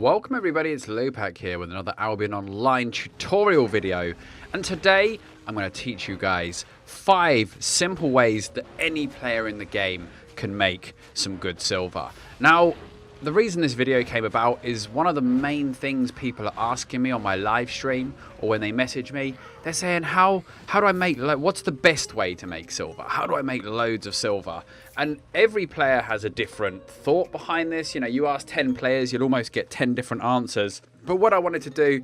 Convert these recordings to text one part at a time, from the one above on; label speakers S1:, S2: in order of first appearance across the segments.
S1: Welcome everybody, it's Lewpac here with another Albion Online tutorial video, and today I'm going to teach you guys 5 simple ways that any player in the game can make some good silver. Now, the reason this video came about is one of the main things people are asking me on my live stream or when they message me. They're saying, how do I make, what's the best way to make silver? How do I make loads of silver? And every player has a different thought behind this. You know, you ask 10 players, you'll almost get 10 different answers. But what I wanted to do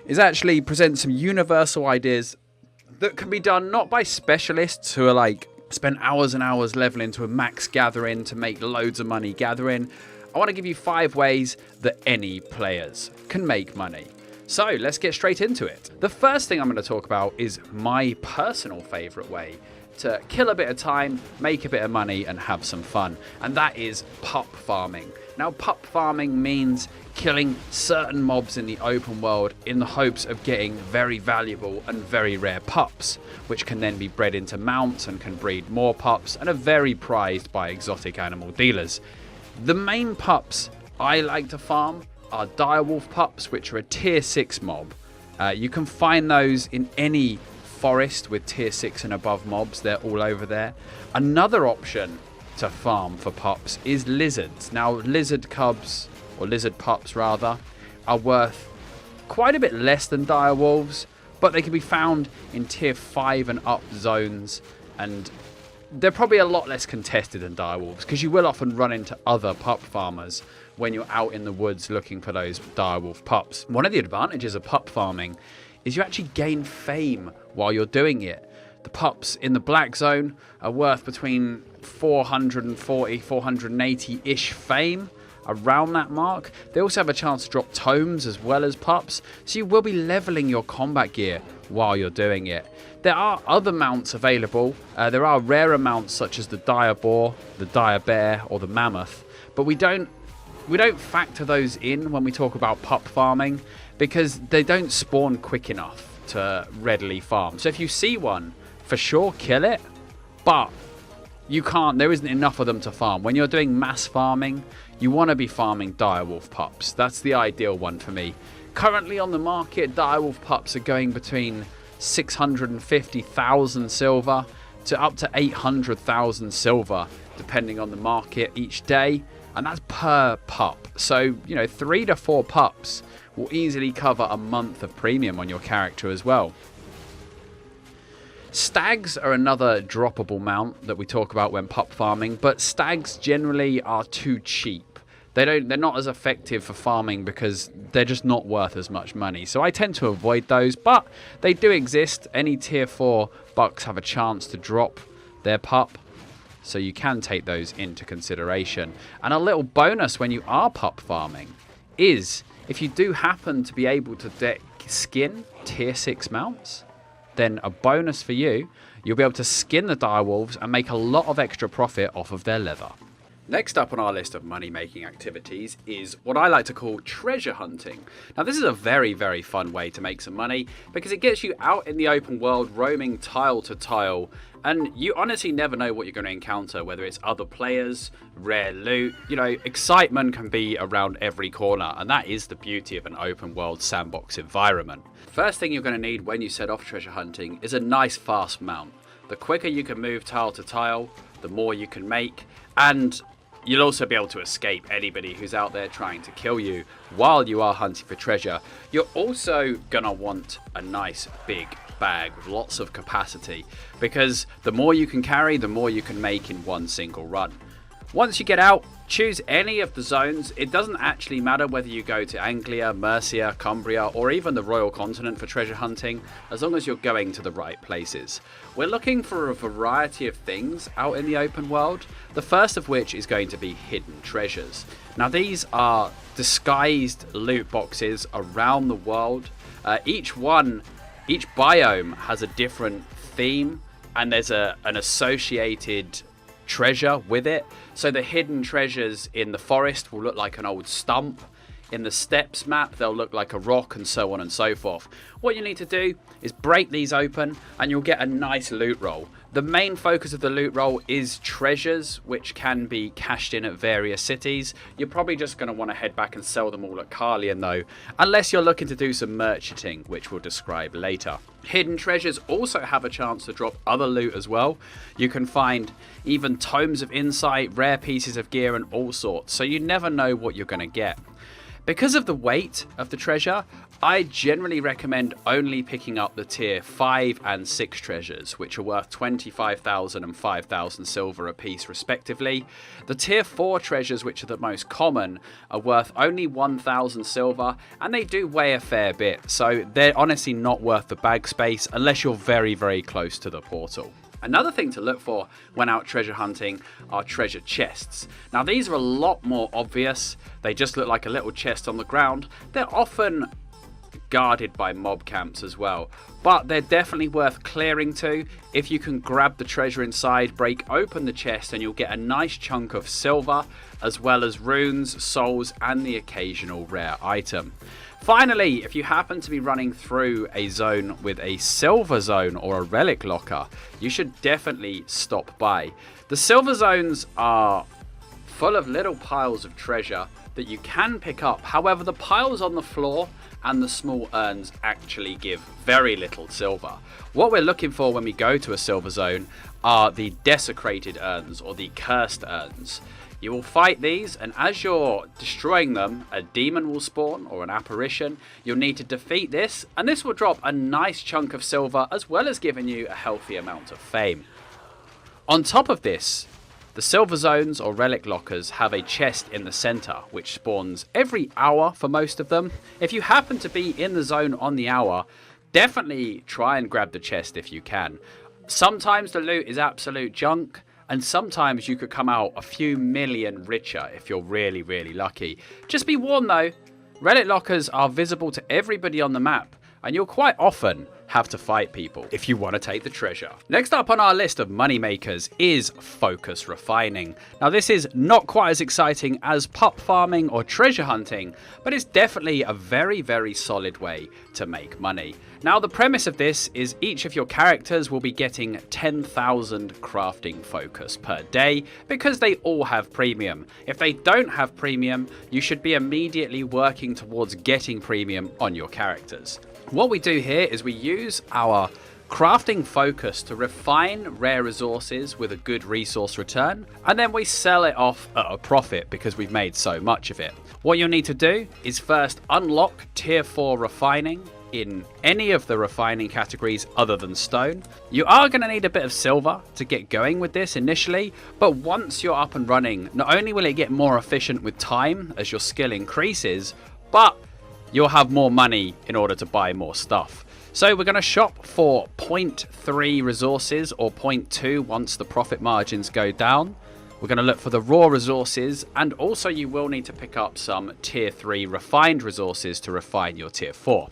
S1: is actually present some universal ideas that can be done not by specialists who are like spend hours and hours leveling to a max gathering to make loads of money gathering. I want to give you 5 ways that any players can make money. So let's get straight into it. The first thing I'm going to talk about is my personal favorite way to kill a bit of time, make a bit of money and have some fun. And that is pup farming. Now, pup farming means killing certain mobs in the open world in the hopes of getting very valuable and very rare pups, which can then be bred into mounts and can breed more pups and are very prized by exotic animal dealers. The main pups I like to farm are direwolf pups, which are a tier 6 mob. You can find those in any forest with tier 6 and above mobs. They're all over there. Another option to farm for pups is lizards. Now, lizard cubs, or lizard pups rather, are worth quite a bit less than direwolves, but they can be found in tier 5 and up zones, and they're probably a lot less contested than direwolves because you will often run into other pup farmers when you're out in the woods looking for those direwolf pups. One of the advantages of pup farming is you actually gain fame while you're doing it. The pups in the black zone are worth between 440, 480-ish fame, around that mark. They also have a chance to drop tomes as well as pups, so you will be leveling your combat gear while you're doing it. There are other mounts available. There are rarer mounts such as the dire boar, the dire bear, or the mammoth, but we don't factor those in when we talk about pup farming because they don't spawn quick enough to readily farm. So if you see one, for sure kill it, but you can't, there isn't enough of them to farm. When you're doing mass farming, you want to be farming direwolf pups. That's the ideal one for me. Currently on the market, direwolf pups are going between 650,000 silver to up to 800,000 silver, depending on the market each day. And that's per pup. So, you know, 3 to 4 pups will easily cover a month of premium on your character as well. Stags are another droppable mount that we talk about when pup farming, but stags generally are too cheap. They're not as effective for farming because they're just not worth as much money. So I tend to avoid those, but they do exist. Any tier 4 bucks have a chance to drop their pup, so you can take those into consideration. And a little bonus when you are pup farming is if you do happen to be able to skin tier 6 mounts, then a bonus for you, you'll be able to skin the direwolves and make a lot of extra profit off of their leather. Next up on our list of money-making activities is what I like to call treasure hunting. Now, this is a very, very fun way to make some money because it gets you out in the open world, roaming tile to tile, and you honestly never know what you're going to encounter, whether it's other players, rare loot. You know, excitement can be around every corner, and that is the beauty of an open world sandbox environment. First thing you're going to need when you set off treasure hunting is a nice fast mount. The quicker you can move tile to tile, the more you can make, and you'll also be able to escape anybody who's out there trying to kill you while you are hunting for treasure. You're also gonna want a nice big bag with lots of capacity because the more you can carry, the more you can make in one single run. Once you get out, choose any of the zones. It doesn't actually matter whether you go to Anglia, Mercia, Cumbria, or even the Royal Continent for treasure hunting, as long as you're going to the right places. We're looking for a variety of things out in the open world, the first of which is going to be hidden treasures. Now, these are disguised loot boxes around the world. Each biome has a different theme, and there's an associated treasure with it. So the hidden treasures in the forest will look like an old stump. In the steps map, they'll look like a rock and so on and so forth. What you need to do is break these open and you'll get a nice loot roll. The main focus of the loot roll is treasures, which can be cashed in at various cities. You're probably just going to want to head back and sell them all at Carlion though, unless you're looking to do some merchanting, which we'll describe later. Hidden treasures also have a chance to drop other loot as well. You can find even tomes of insight, rare pieces of gear and all sorts, so you never know what you're going to get. Because of the weight of the treasure, I generally recommend only picking up the tier 5 and 6 treasures, which are worth 25,000 and 5,000 silver apiece respectively. The tier 4 treasures, which are the most common, are worth only 1,000 silver, and they do weigh a fair bit, so they're honestly not worth the bag space unless you're very, very close to the portal. Another thing to look for when out treasure hunting are treasure chests. Now these are a lot more obvious. They just look like a little chest on the ground. They're often guarded by mob camps as well, but they're definitely worth clearing to. If you can grab the treasure inside, break open the chest, and you'll get a nice chunk of silver, as well as runes, souls, and the occasional rare item. Finally, if you happen to be running through a zone with a silver zone or a relic locker, you should definitely stop by. The silver zones are full of little piles of treasure that you can pick up. However, the piles on the floor and the small urns actually give very little silver. What we're looking for when we go to a silver zone are the desecrated urns or the cursed urns. You will fight these, and as you're destroying them, a demon will spawn or an apparition. You'll need to defeat this, and this will drop a nice chunk of silver as well as giving you a healthy amount of fame. On top of this, the silver zones or relic lockers have a chest in the center which spawns every hour for most of them. If you happen to be in the zone on the hour, definitely try and grab the chest if you can. Sometimes the loot is absolute junk, and sometimes you could come out a few million richer if you're really, really lucky. Just be warned though, relic lockers are visible to everybody on the map, and you'll quite often have to fight people if you want to take the treasure. Next up on our list of money makers is focus refining. Now this is not quite as exciting as pup farming or treasure hunting, but it's definitely a very, very solid way to make money. Now the premise of this is each of your characters will be getting 10,000 crafting focus per day because they all have premium. If they don't have premium, you should be immediately working towards getting premium on your characters. What we do here is we use our crafting focus to refine rare resources with a good resource return, and then we sell it off at a profit because we've made so much of it. What you'll need to do is first unlock tier 4 refining in any of the refining categories other than stone. You are going to need a bit of silver to get going with this initially, but once you're up and running, not only will it get more efficient with time as your skill increases, but you'll have more money in order to buy more stuff. So we're going to shop for 0.3 resources or 0.2 once the profit margins go down. We're going to look for the raw resources, and also you will need to pick up some tier 3 refined resources to refine your tier 4.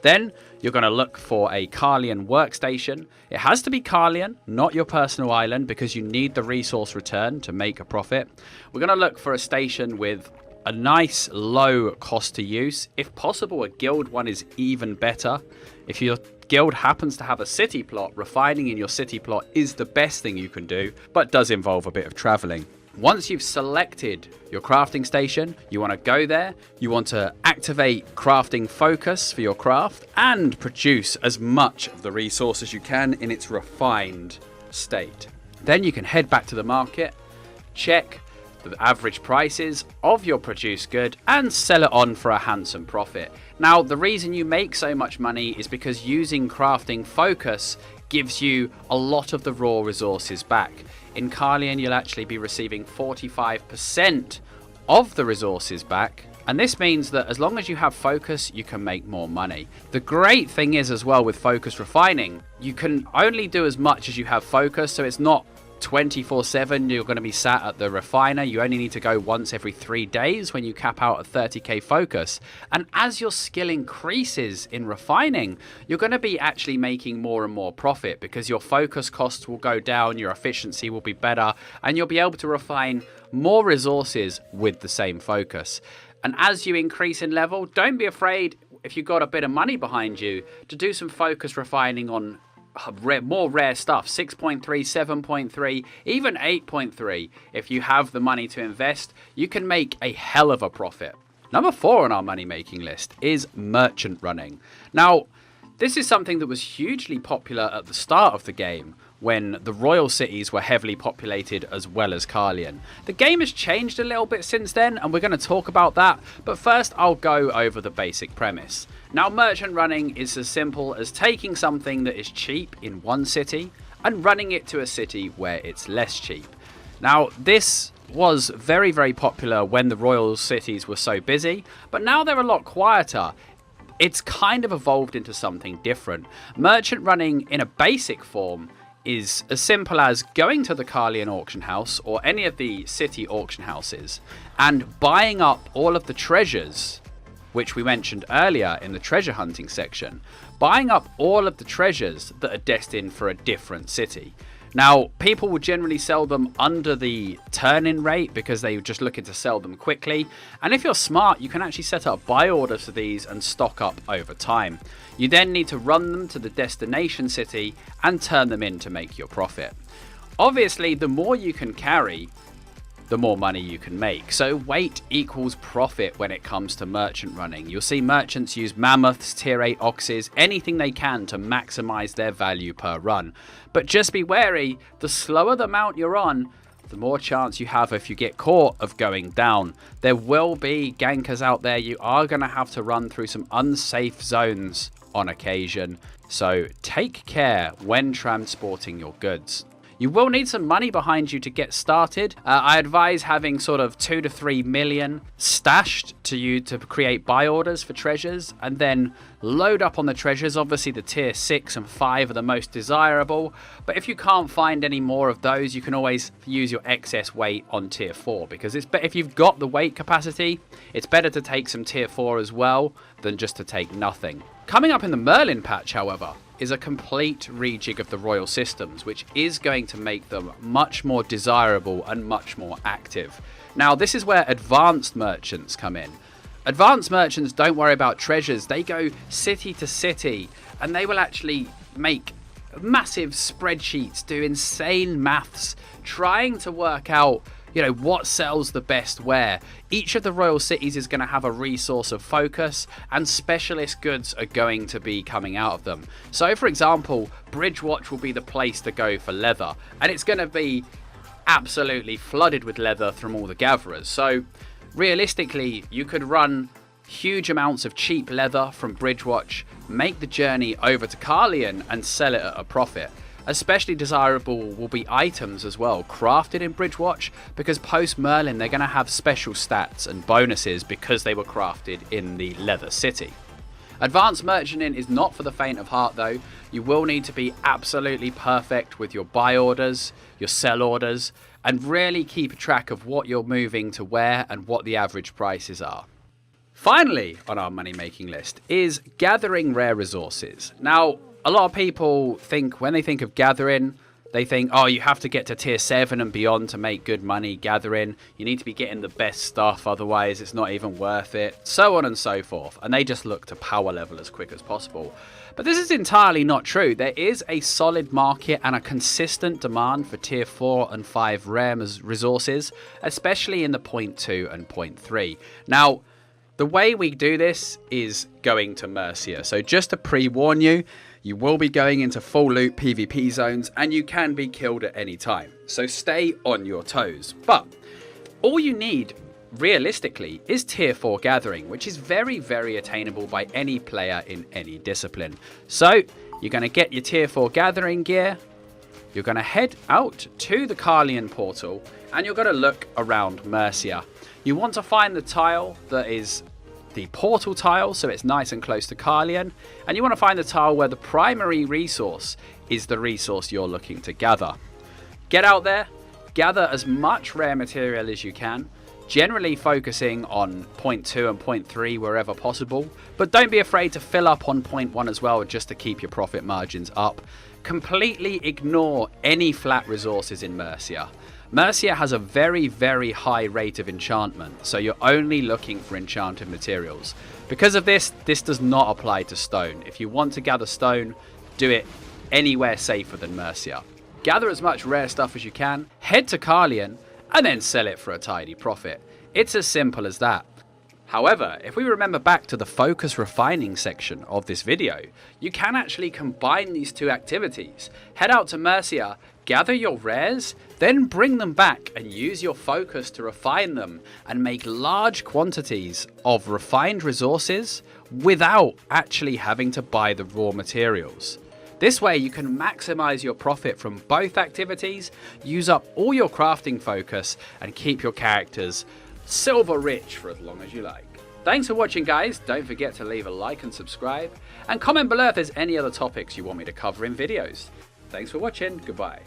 S1: Then you're going to look for a Carlion workstation. It has to be Carlion, not your personal island, because you need the resource return to make a profit. We're going to look for a station with a nice low cost to use. If possible, a guild one is even better. If your guild happens to have a city plot, refining in your city plot is the best thing you can do, but does involve a bit of traveling. Once you've selected your crafting station, you want to go there, you want to activate crafting focus for your craft and produce as much of the resource as you can in its refined state. Then you can head back to the market, check the average prices of your produced good and sell it on for a handsome profit. Now the reason you make so much money is because using crafting focus gives you a lot of the raw resources back. In Carlion you'll actually be receiving 45% of the resources back, and this means that as long as you have focus you can make more money. The great thing is as well with focus refining, you can only do as much as you have focus, so it's not 24/7 you're going to be sat at the refiner. You only need to go once every 3 days when you cap out at 30k focus. And as your skill increases in refining, you're going to be actually making more and more profit because your focus costs will go down, your efficiency will be better, and you'll be able to refine more resources with the same focus. And as you increase in level, don't be afraid, if you've got a bit of money behind you, to do some focus refining on more rare stuff. 6.3, 7.3, even 8.3. If you have the money to invest, you can make a hell of a profit. Number 4 on our money making list is merchant running. Now, this is something that was hugely popular at the start of the game, when the royal cities were heavily populated as well as Carlion. The game has changed a little bit since then, and we're going to talk about that, but first I'll go over the basic premise. Now, merchant running is as simple as taking something that is cheap in one city and running it to a city where it's less cheap. Now, this was very, very popular when the royal cities were so busy, but now they're a lot quieter. It's kind of evolved into something different. Merchant running in a basic form is as simple as going to the Carlion auction house or any of the city auction houses and buying up all of the treasures, which we mentioned earlier in the treasure hunting section, buying up all of the treasures that are destined for a different city. Now, people will generally sell them under the turn-in rate because they're just looking to sell them quickly. And if you're smart, you can actually set up buy orders for these and stock up over time. You then need to run them to the destination city and turn them in to make your profit. Obviously, the more you can carry, the more money you can make. So weight equals profit when it comes to merchant running. You'll see merchants use mammoths, tier 8 oxes, anything they can to maximize their value per run. But just be wary, the slower the mount you're on, the more chance you have, if you get caught, of going down. There will be gankers out there. You are going to have to run through some unsafe zones on occasion. So take care when transporting your goods. You will need some money behind you to get started. I advise having sort of 2 to 3 million stashed to you to create buy orders for treasures and then load up on the treasures. Obviously the tier 6 and 5 are the most desirable, but if you can't find any more of those, you can always use your excess weight on tier 4, because if you've got the weight capacity, it's better to take some tier 4 as well than just to take nothing. Coming up in the Merlin patch, however, is a complete rejig of the royal systems, which is going to make them much more desirable and much more active. Now, this is where advanced merchants come in. Advanced merchants don't worry about treasures. They go city to city and they will actually make massive spreadsheets, do insane maths, trying to work out what sells the best where. Each of the royal cities is going to have a resource of focus, and specialist goods are going to be coming out of them. So, for example, Bridgewatch will be the place to go for leather, and it's going to be absolutely flooded with leather from all the gatherers. So, realistically, you could run huge amounts of cheap leather from Bridgewatch, make the journey over to Carlion, and sell it at a profit. Especially desirable will be items as well, crafted in Bridgewatch, because post Merlin they're going to have special stats and bonuses because they were crafted in the Leather City. Advanced merchanting is not for the faint of heart though. You will need to be absolutely perfect with your buy orders, your sell orders, and really keep track of what you're moving to where and what the average prices are. Finally on our money making list is gathering rare resources. Now, a lot of people think, when they think of gathering, they think, oh, you have to get to tier 7 and beyond to make good money gathering. You need to be getting the best stuff, otherwise it's not even worth it, so on and so forth. And they just look to power level as quick as possible. But this is entirely not true. There is a solid market and a consistent demand for tier 4 and 5 rare resources, especially in the 0.2 and 0.3. Now, the way we do this is going to Mercia. So just to pre-warn you, you will be going into full loot PvP zones and you can be killed at any time. So stay on your toes. But all you need, realistically, is tier 4 gathering, which is very, very attainable by any player in any discipline. So you're going to get your tier 4 gathering gear. You're going to head out to the Carlion portal and you're going to look around Mercia. You want to find the tile that is the portal tile, so it's nice and close to Carlion, and you want to find the tile where the primary resource is the resource you're looking to gather. Get out there, gather as much rare material as you can, generally focusing on 0.2 and 0.3 wherever possible, but don't be afraid to fill up on 0.1 as well, just to keep your profit margins up. Completely ignore any flat resources in Mercia. Mercia has a very, very high rate of enchantment, so you're only looking for enchanted materials. Because of this, this does not apply to stone. If you want to gather stone, do it anywhere safer than Mercia. Gather as much rare stuff as you can, head to Carleon, and then sell it for a tidy profit. It's as simple as that. However, if we remember back to the focus refining section of this video, you can actually combine these two activities. Head out to Mercia, gather your rares, then bring them back and use your focus to refine them and make large quantities of refined resources without actually having to buy the raw materials. This way you can maximize your profit from both activities, use up all your crafting focus, and keep your characters silver rich for as long as you like. Thanks for watching, guys. Don't forget to leave a like and subscribe, and comment below if there's any other topics you want me to cover in videos. Thanks for watching. Goodbye.